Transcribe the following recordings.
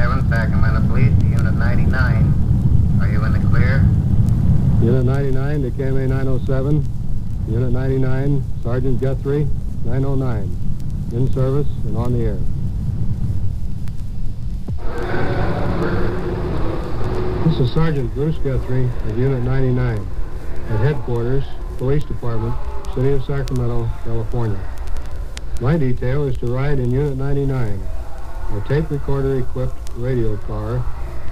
97, Sacramento Police, Unit 99. Are you in the clear? Unit 99 to KMA 907. Unit 99, Sergeant Guthrie, 909. In service and on the air. This is Sergeant Bruce Guthrie of Unit 99 at Headquarters, Police Department, City of Sacramento, California. My detail is to ride in Unit 99, a tape recorder-equipped radio car,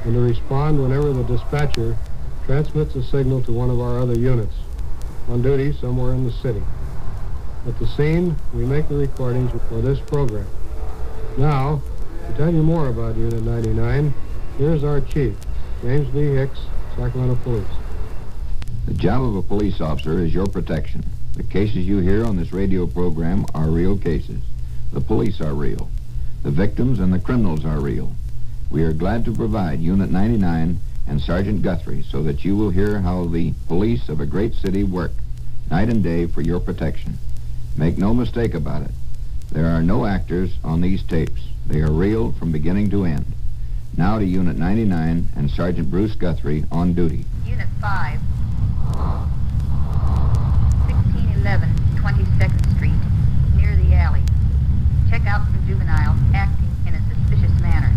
and to respond whenever the dispatcher transmits a signal to one of our other units on duty somewhere in the city. At the scene, we make the recordings for this program. Now, to tell you more about Unit 99, here's our chief, James B. Hicks, Sacramento Police. The job of a police officer is your protection. The cases you hear on this radio program are real cases. The police are real. The victims and the criminals are real. We are glad to provide Unit 99 and Sergeant Guthrie so that you will hear how the police of a great city work night and day for your protection. Make no mistake about it. There are no actors on these tapes. They are real from beginning to end. Now to Unit 99 and Sergeant Bruce Guthrie on duty. Unit 5, 1611 22nd Street, near the alley. Check out some juveniles acting in a suspicious manner.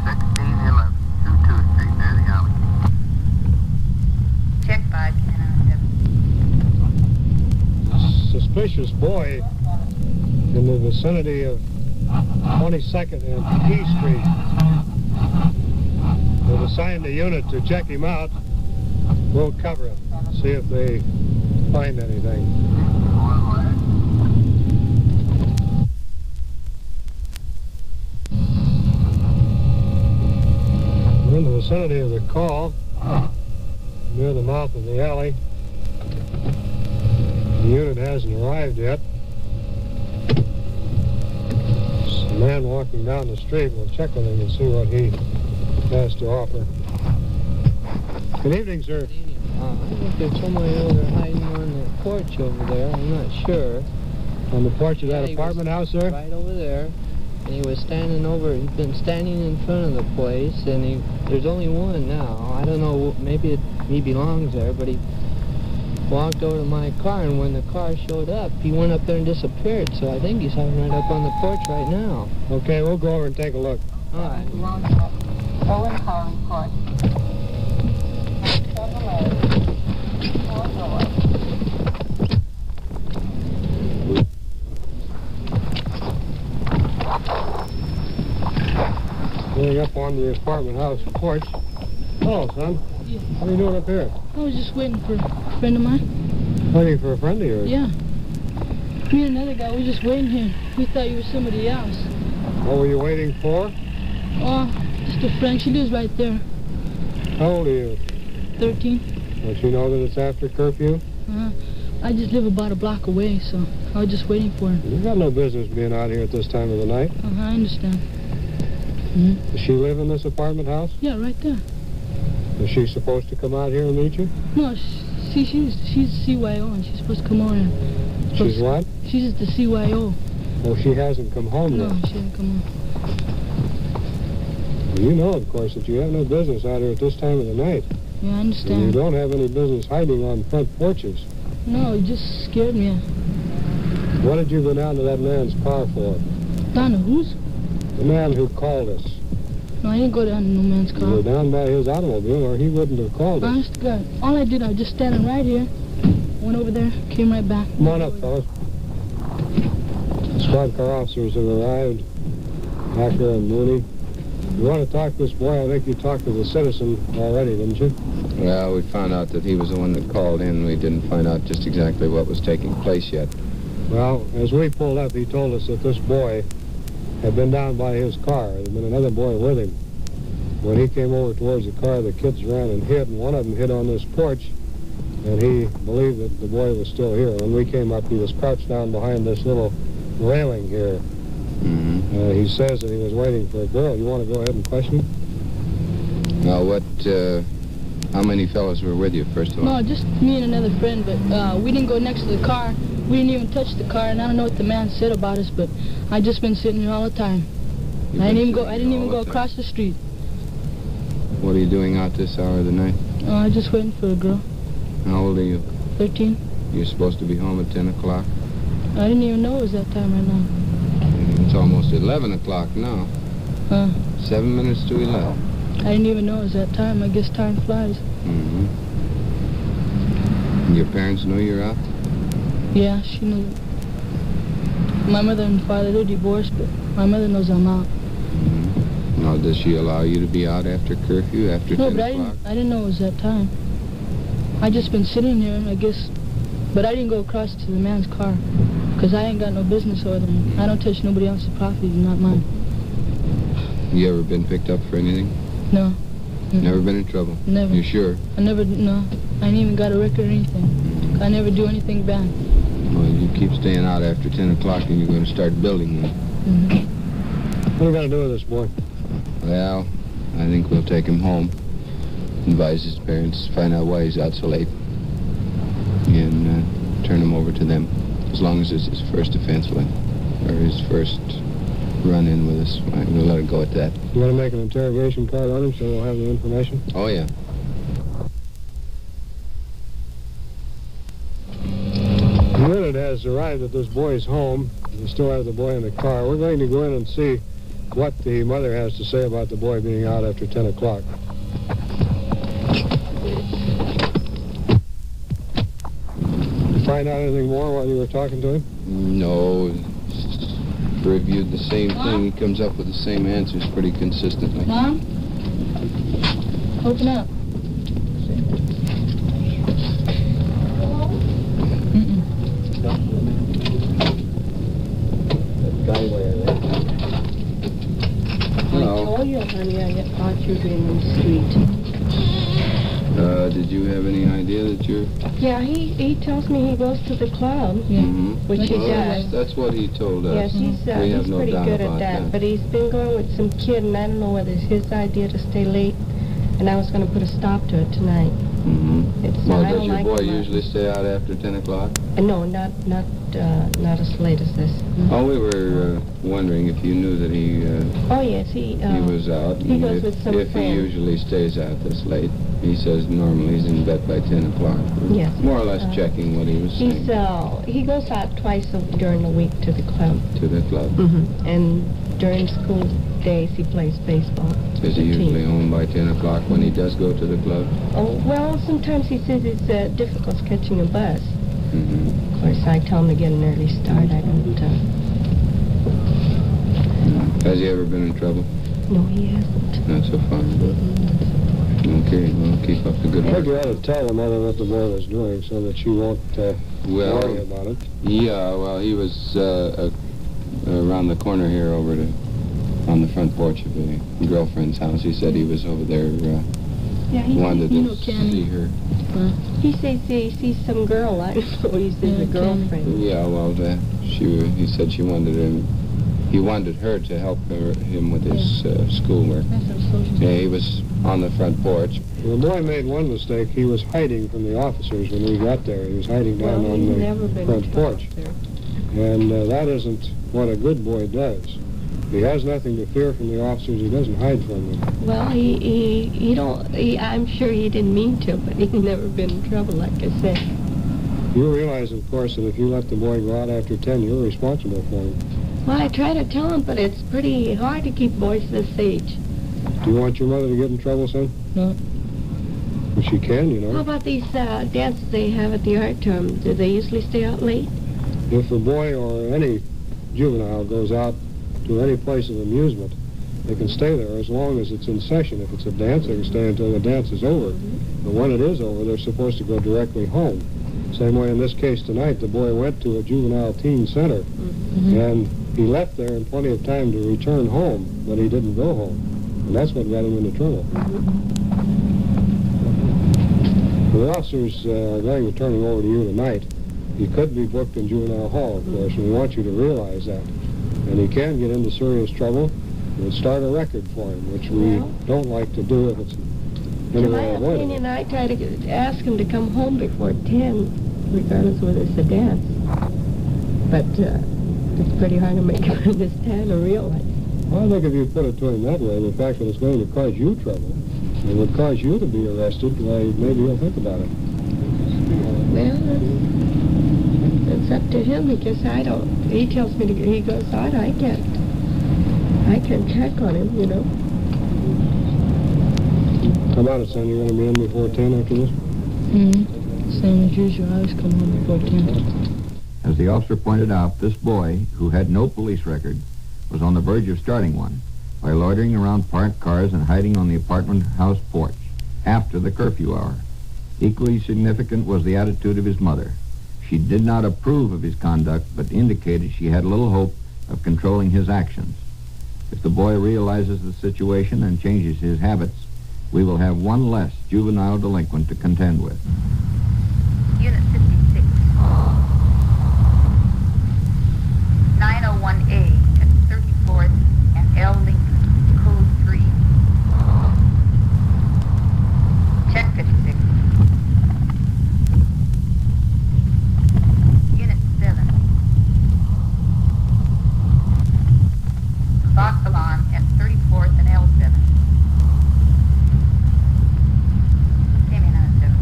1611 22nd Street, near the alley. Check 510 Suspicious boy in the vicinity of 22nd and E Street. They've assigned a unit to check him out. We'll cover it, see if they find anything. We're in the vicinity of the call, near the mouth of the alley. The unit hasn't arrived yet. There's a man walking down the street. We'll check with him and see what he has to offer. Good evening, sir. I think there's somebody over there hiding on the porch over there. I'm not sure. On the porch of that apartment house, sir? Right over there. And he was standing over, he's been standing in front of the place, and there's only one now. I don't know, maybe he belongs there, but he walked over to my car, and when the car showed up, he went up there and disappeared, so I think he's hiding right up on the porch right now. Okay, we'll go over and take a look. All right. Owen car report. Going up on the apartment house porch. Hello, son. Yeah. What are you doing up here? I was just waiting for a friend of mine. Waiting for a friend of yours? Yeah. Me and another guy, we were just waiting here. We thought you were somebody else. What were you waiting for? Oh, just a friend. She lives right there. How old are you? 13. Don't you know that it's after curfew? I just live about a block away, so I was just waiting for her. You've got no business being out here at this time of the night. I understand. Does she live in this apartment house? Yeah, right there. Is she supposed to come out here and meet you? No, she's CYO, and she's supposed to come over and... She's what? She's the CYO. Oh, she hasn't come home No, yet. she hasn't come home. Well, you know, of course, that you have no business out here at this time of the night. Yeah, I And understand. you don't have any business hiding on front porches. No, it just scared me. What did you go down to that man's car for? Down to whose? The man who called us. No, I didn't go down to no man's You were car. down by his automobile, or he wouldn't have called us. Honest to God, all I did, I was just standing right here. Went over there, came right back. Come on up, fellas. Squad car officers have arrived. Hacker and Mooney. You want to talk to this boy? I think you talked to the citizen already, didn't you? Well, we found out that he was the one that called in. We didn't find out just exactly what was taking place yet. Well, as we pulled up, he told us that this boy had been down by his car. There had been another boy with him. When he came over towards the car, the kids ran and hid, and one of them hid on this porch, and he believed that the boy was still here. When we came up, he was crouched down behind this little railing here. He says that he was waiting for a girl. You want to go ahead and question him? Now, how many fellows were with you, first of all? No, just me and another friend, but we didn't go next to the car. We didn't even touch the car, and I don't know what the man said about us, but I just been sitting here all the time. I didn't even go across the street. What are you doing out this hour of the night? Oh, I was just waiting for a girl. How old are you? 13. You're supposed to be home at 10 o'clock. I didn't even know it was that time right now. It's almost 11 o'clock now. 7 minutes to 11. I didn't even know it was that time. I guess time flies. Mm-hmm. Your parents know you're out? Yeah, she knew. My mother and father, they're divorced, but my mother knows I'm out. Mm-hmm. Now, does she allow you to be out after curfew, after 10 o'clock? I didn't know it was that time. I just been sitting here, I guess, but I didn't go across to the man's car, because I ain't got no business over there. I don't touch nobody else's property, not mine. You ever been picked up for anything? No. Never been in trouble? Never. You sure? No. I ain't even got a record or anything. I never do anything bad. Well, you keep staying out after 10 o'clock and you're going to start building them. What are you going to do with this boy? Well, I think we'll take him home. Advise his parents, find out why he's out so late. And turn him over to them. As long as it's his first offense, or his first run-in with us. We'll let it go at that. You want to make an interrogation card on him so we'll have the information? Oh, yeah. The unit has arrived at this boy's home. We still have the boy in the car. We're going to go in and see what the mother has to say about the boy being out after 10 o'clock. Did you find out anything more while you were talking to him? No. Reviewed the same thing. He comes up with the same answers pretty consistently. Mom? Open up. Hello. I told you, honey, I thought you were in the street. Did you have any idea that you're... Yeah, he tells me he goes to the club, which he does. That's what he told us. Yes, he's no pretty doubt good about at that. But he's been going with some kid, and I don't know whether it's his idea to stay late. And I was going to put a stop to it tonight. Mm-hmm. Well, does your boy usually stay out after 10 o'clock? No, not as late as this. Oh, we were wondering if you knew that he... oh, yes, he was out. He goes with some If he friends. usually stays out this late. He says normally he's in bed by 10 o'clock. Yes. More or less checking what he was saying. He goes out twice during the week to the club. To the club? Mm-hmm. And during school days, he plays baseball. Is he usually home by 10 o'clock when he does go to the club? Oh, well, sometimes he says it's difficult catching a bus. Mm-hmm. Of course, I tell him to get an early start. I don't... Has he ever been in trouble? No, he hasn't. Not so far. Okay, well, keep up the good I think work. you ought to tell the mother what the boy was doing so that she won't worry about it. Yeah, well, he was around the corner here on the front porch of a girlfriend's house. He said he was over there, wanted to see her. He says he sees some girl. I don't know. He says a girlfriend. Yeah, well, he said she wanted him. He wanted her to help him with his schoolwork. Yeah, he was on the front porch. The boy made one mistake. He was hiding from the officers when we got there. He was hiding down on the front porch. And that isn't what a good boy does. He has nothing to fear from the officers. He doesn't hide from them. Well, I'm sure he didn't mean to, but he's never been in trouble, like I said. You realize, of course, that if you let the boy go out after 10, you're responsible for him. Well, I try to tell him, but it's pretty hard to keep boys this age. Do you want your mother to get in trouble, son? No. Well, she can, you How know. about these dances they have at the art term? Do they usually stay out late? If a boy or any juvenile goes out to any place of amusement, they can stay there as long as it's in session. If it's a dance, they can stay until the dance is over. But when it is over, they're supposed to go directly home. Same way in this case tonight, the boy went to a juvenile teen center, and he left there in plenty of time to return home, but he didn't go home. And that's what got him into trouble. The officers are going to turn him over to you tonight. He could be booked in juvenile hall, of course, and we want you to realize that. And he can get into serious trouble. We'll start a record for him, which we don't like to do if it's In my opinion, I try to ask him to come home before 10, regardless whether it's a dance. But it's pretty hard to make him understand or realize. Well, I think if you put it to him that way, the fact that it's going to cause you trouble, it would cause you to be arrested, well, maybe he'll think about it. Well, it's up to him because I don't. He tells me to. He goes out. I can't check on him, you know. How about it, son? You're going to be in before 10 after this? Same as usual. I always come home before 10. As the officer pointed out, this boy, who had no police record, was on the verge of starting one by loitering around parked cars and hiding on the apartment house porch after the curfew hour. Equally significant was the attitude of his mother. She did not approve of his conduct, but indicated she had little hope of controlling his actions. If the boy realizes the situation and changes his habits, we will have one less juvenile delinquent to contend with. Unit 56. 901A at 34th and L. Lincoln, code 3. Check 56. Unit 7. Vauxhallon at 34th and L7. Came in on a 7.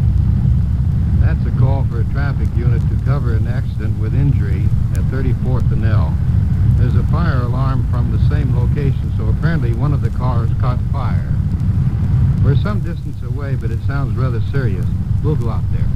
That's a call for a traffic unit to cover an accident with injury at 34th and L. There's a fire alarm from the same location, so apparently one of the cars caught fire. We're some distance away, but it sounds rather serious. We'll go out there.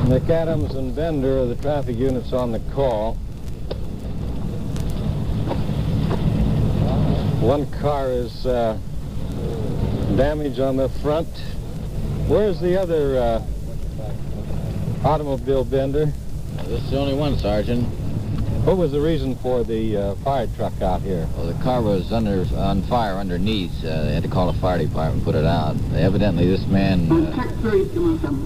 McAdams and Bender are the traffic units on the call. One car is damaged on the front. Where's the other automobile, Bender? This is the only one, Sergeant. What was the reason for the fire truck out here? Well, the car was on fire underneath. They had to call the fire department and put it out. Evidently, this man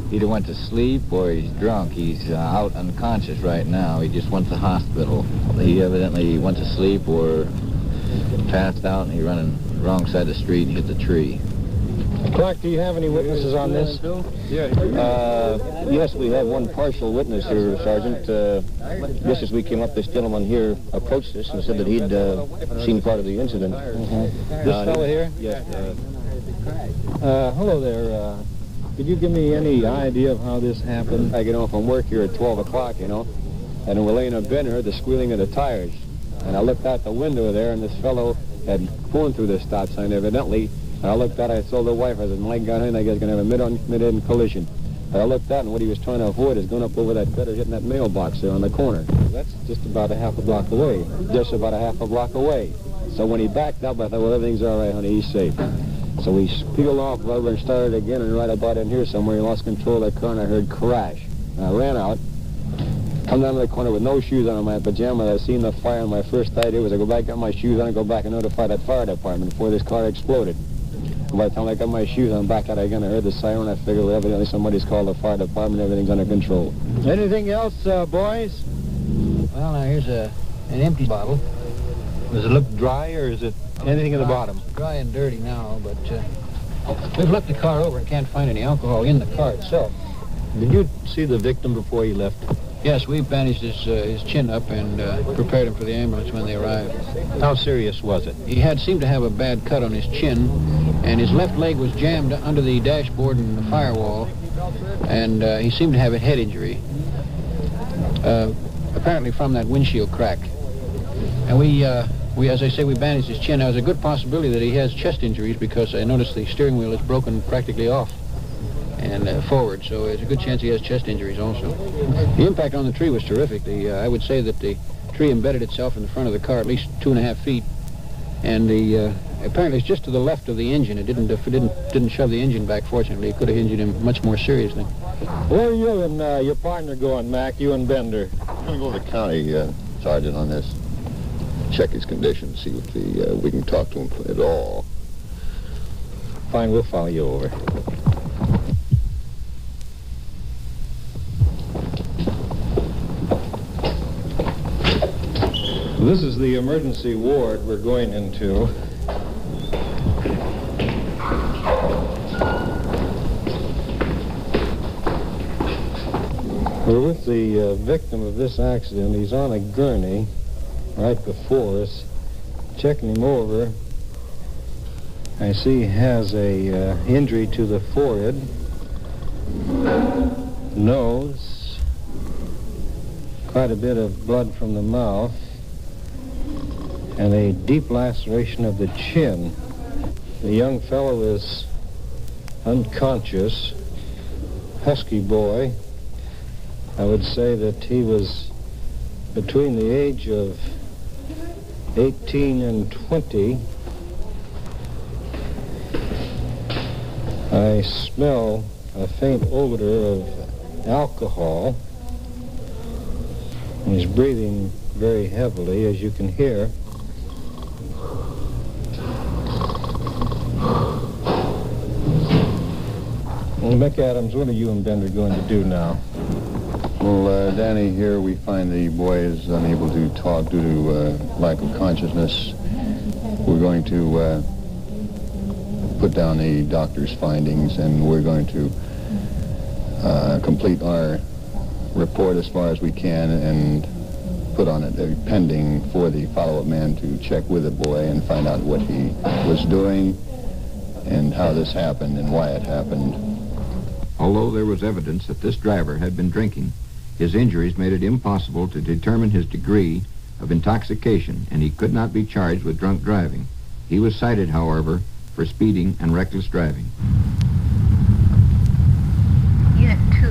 either went to sleep or he's drunk. He's out unconscious right now. He just went to the hospital. He evidently went to sleep or passed out, and he ran on the wrong side of the street and hit the tree. Clark, do you have any witnesses on this? Yes, we have one partial witness here, Sergeant. Just as we came up, this gentleman here approached us and said that he'd seen part of the incident. This fellow here? Yes. Hello there. Could you give me any idea of how this happened? I get home from work here at 12 o'clock, you know, and we're laying in bed and heard the squealing of the tires. And I looked out the window there, and this fellow had flown through the stop sign, evidently. And I looked out, I told the wife, I said, my God, I think he's going to have a mid-end collision. And I looked out, and what he was trying to avoid is going up over that gutter, hitting that mailbox there on the corner. That's just about a half a block away. Just about a half a block away. So when he backed up, I thought, well, everything's all right, honey, he's safe. So we peeled off rubber and started again, and right about in here somewhere, he lost control of the car, and I heard crash. And I ran out, come down to the corner with no shoes on in my pajamas. I seen the fire, and my first idea was to go back, get my shoes on, and go back and notify that fire department before this car exploded. And by the time I got my shoes on, back out again, I heard the siren. I figured, well, evidently somebody's called the fire department. Everything's under control. Anything else, boys? Well, now here's an empty bottle. Does it look dry, or is it anything in the bottom? Dry and dirty now, but we've looked the car over and can't find any alcohol in the car itself. Did you see the victim before he left? Yes, we bandaged his chin up and prepared him for the ambulance when they arrived. How serious was it? He seemed to have a bad cut on his chin, and his left leg was jammed under the dashboard and the firewall, and he seemed to have a head injury, apparently from that windshield crack. And we, as I say, we bandaged his chin. Now, there's a good possibility that he has chest injuries because I noticed the steering wheel is broken practically off and forward, so there's a good chance he has chest injuries also. The impact on the tree was terrific. I would say that the tree embedded itself in the front of the car at least 2.5 feet, and apparently it's just to the left of the engine. It didn't shove the engine back, fortunately. It could have injured him much more seriously. Where are you and your partner going, Mac, you and Bender? I'm going to go to the county, Sergeant, on this. Check his condition, see if we can talk to him at all. Fine, we'll follow you over. This is the emergency ward we're going into. We're with the victim of this accident. He's on a gurney right before us. Checking him over, I see he has a injury to the forehead, nose, quite a bit of blood from the mouth, and a deep laceration of the chin. The young fellow is unconscious, husky boy. I would say that he was between the age of 18 and 20. I smell a faint odor of alcohol. He's breathing very heavily, as you can hear. Well, McAdams, what are you and Bender going to do now? Well, Danny, here we find the boy is unable to talk due to lack of consciousness. We're going to put down the doctor's findings, and we're going to complete our report as far as we can and put on it a pending for the follow-up man to check with the boy and find out what he was doing and how this happened and why it happened. Although there was evidence that this driver had been drinking, his injuries made it impossible to determine his degree of intoxication, and he could not be charged with drunk driving. He was cited, however, for speeding and reckless driving. Unit 2.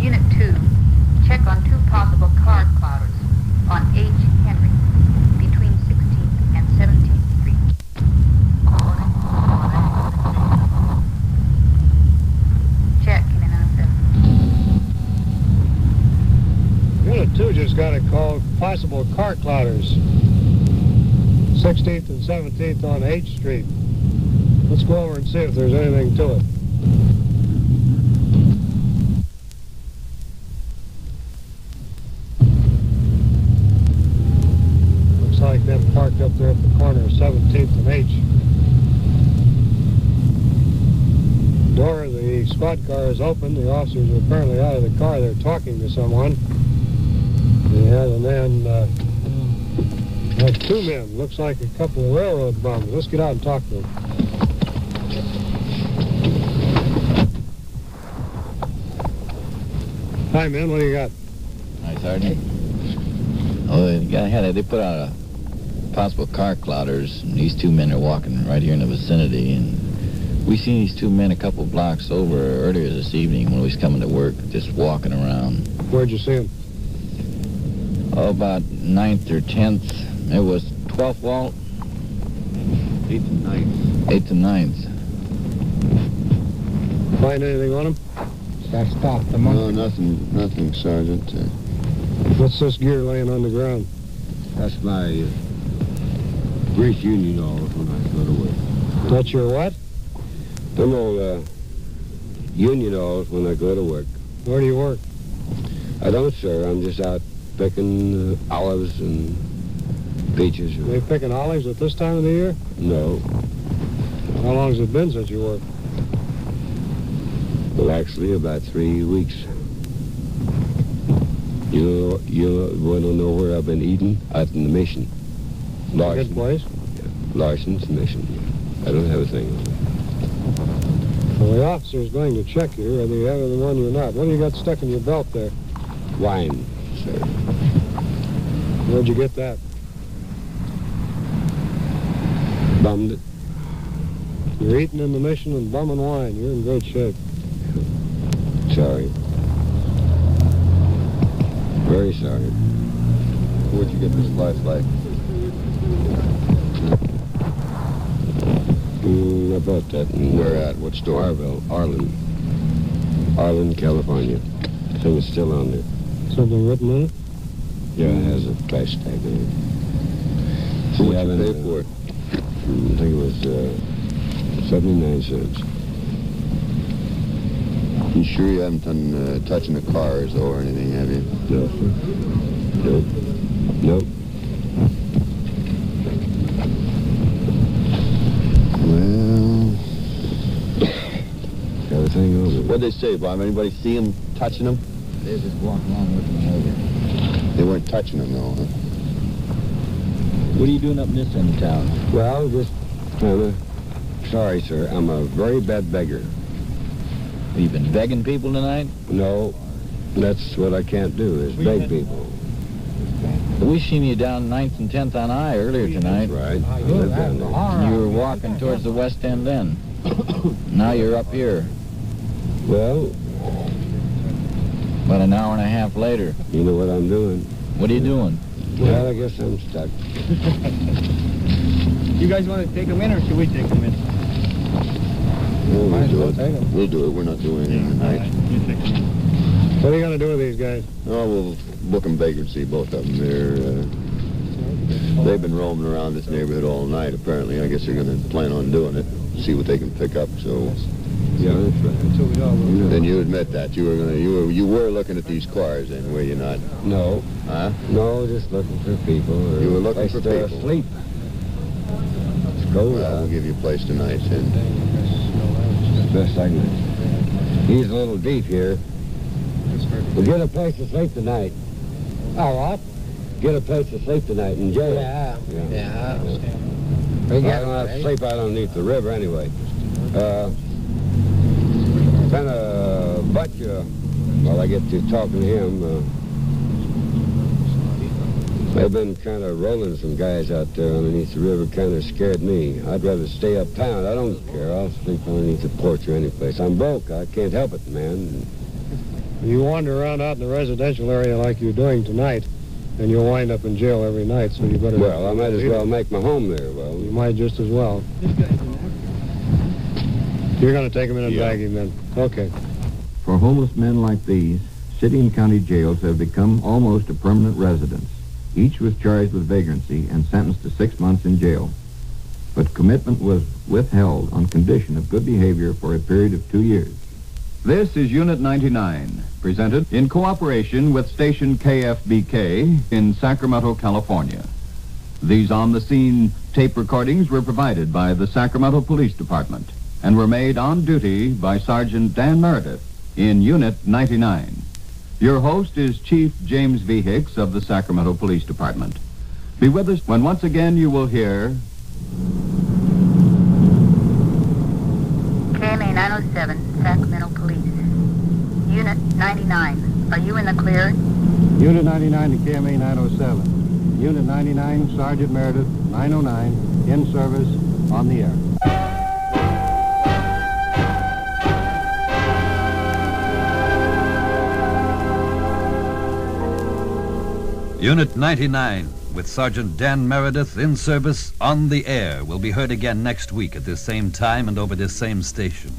Unit 2. Check on 2 possible car clouders on H. Henry between 16th and 17th Street. Check in another 7. Unit 2 just got a call, possible car clouders. 16th and 17th on H Street. Let's go over and see if there's anything to it. Looks like them parked up there at the corner of 17th and H. Door of the squad car is open. The officers are apparently out of the car. They're talking to someone. Yeah, and then like 2 men. Looks like a couple of railroad bums. Let's get out and talk to them. Hi, man. What do you got? Hi, Sergeant. Oh, they put out a possible car clouders, and these 2 men are walking right here in the vicinity, and we seen these 2 men a couple blocks over earlier this evening when we was coming to work, just walking around. Where'd you see them? Oh, about 9th or 10th. It was 12th, Walt? 8th and 9th. 8th and 9th. Find anything on them? Got stopped the No, nothing, Sergeant. What's this gear laying on the ground? That's my grease union oils when I go to work. That's your what? Them old union oils when I go to work. Where do you work? I don't, sir. I'm just out picking olives and peaches. Are they picking olives at this time of the year? No. How long has it been since you worked? Well, actually, about 3 weeks. You want to know where I've been eating? Out in the mission. Larson. Good place? Yeah. Larson's mission. I don't have a thing. Well, the officer's going to check you, whether you have it in one or not. What do you got stuck in your belt there? Wine, sir. Where'd you get that? Bummed it. You're eating in the mission and bumming wine. You're in great shape. Sorry. Very sorry. Where'd you get this flashlight? I bought that in... Where at? What store? Arlen, California. I think it's still on there. Something written on it? Yeah, it has a price tag on it. So what you pay for it? I think it was 79 cents. You sure you haven't done touching the cars or anything, have you? No, sir. Nope. Nope. Well... Everything over. What What'd they say, Bob? Anybody see them touching them? They just walked along looking them over. They weren't touching them, though, huh? What are you doing up in this end of town? Well, just sorry, sir. I'm a very bad beggar. Have you been begging people tonight? No, that's what I can't do, is beg people. We seen you down 9th and 10th on I earlier tonight. Right. I live down there. You were walking towards the west end then. Now you're up here. Well, about an hour and a half later. You know what I'm doing. What are you doing? Well, I guess I'm stuck. You guys want to take them in, or should we take them in? Well, we'll do it. We'll do it. We're not doing anything tonight. What are you going to do with these guys? Oh, we'll book them vagrancy, both of them. They've been roaming around this neighborhood all night, apparently. I guess they're going to plan on doing it, see what they can pick up, so... Yeah, that's right. Then you admit that. You were looking at these cars, then, were you not? No. Huh? No, just looking for people. You were looking for people? Asleep. Let's go. Well, I'll give you a place tonight, then. Best I can. He's a little deep here. We'll get a place to sleep tonight. Oh, what? Get a place to sleep tonight in jail. Yeah. I don't have to sleep out underneath the river anyway. Kind of butt you while I get to talking to him. They've been kind of rolling some guys out there underneath the river, kind of scared me. I'd rather stay uptown. I don't care. I'll sleep underneath the porch or any place. I'm broke. I can't help it, man. You wander around out in the residential area like you're doing tonight, and you'll wind up in jail every night, so you better... Well, I might as well make my home there. Well, you might just as well. You're going to take him in and bag him then. Okay. For homeless men like these, city and county jails have become almost a permanent residence. Each was charged with vagrancy and sentenced to 6 months in jail. But commitment was withheld on condition of good behavior for a period of 2 years. This is Unit 99, presented in cooperation with station KFBK in Sacramento, California. These on-the-scene tape recordings were provided by the Sacramento Police Department and were made on duty by Sergeant Dan Meredith in Unit 99. Your host is Chief James V. Hicks of the Sacramento Police Department. Be with us when once again you will hear... KMA 907, Sacramento Police. Unit 99, are you in the clear? Unit 99 to KMA 907. Unit 99, Sergeant Meredith, 909, in service, on the air. Unit 99, with Sergeant Dan Meredith in service on the air, will be heard again next week at this same time and over this same station.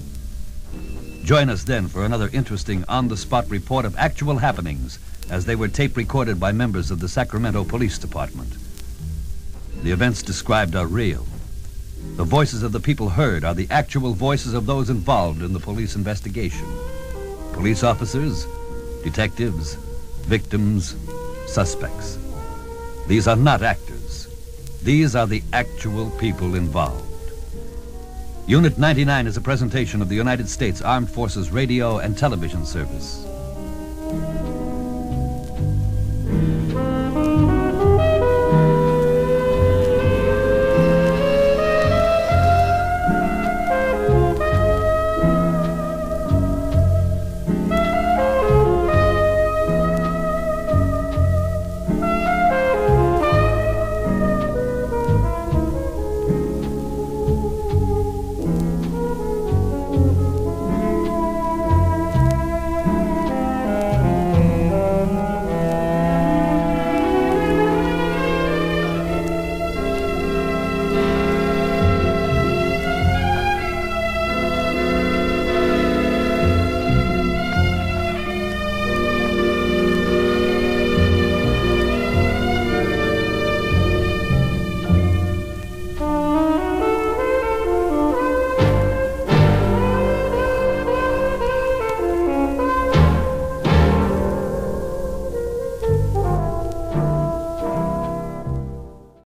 Join us then for another interesting on-the-spot report of actual happenings as they were tape recorded by members of the Sacramento Police Department. The events described are real. The voices of the people heard are the actual voices of those involved in the police investigation. Police officers, detectives, victims, suspects. These are not actors. These are the actual people involved. Unit 99 is a presentation of the United States Armed Forces Radio and Television Service.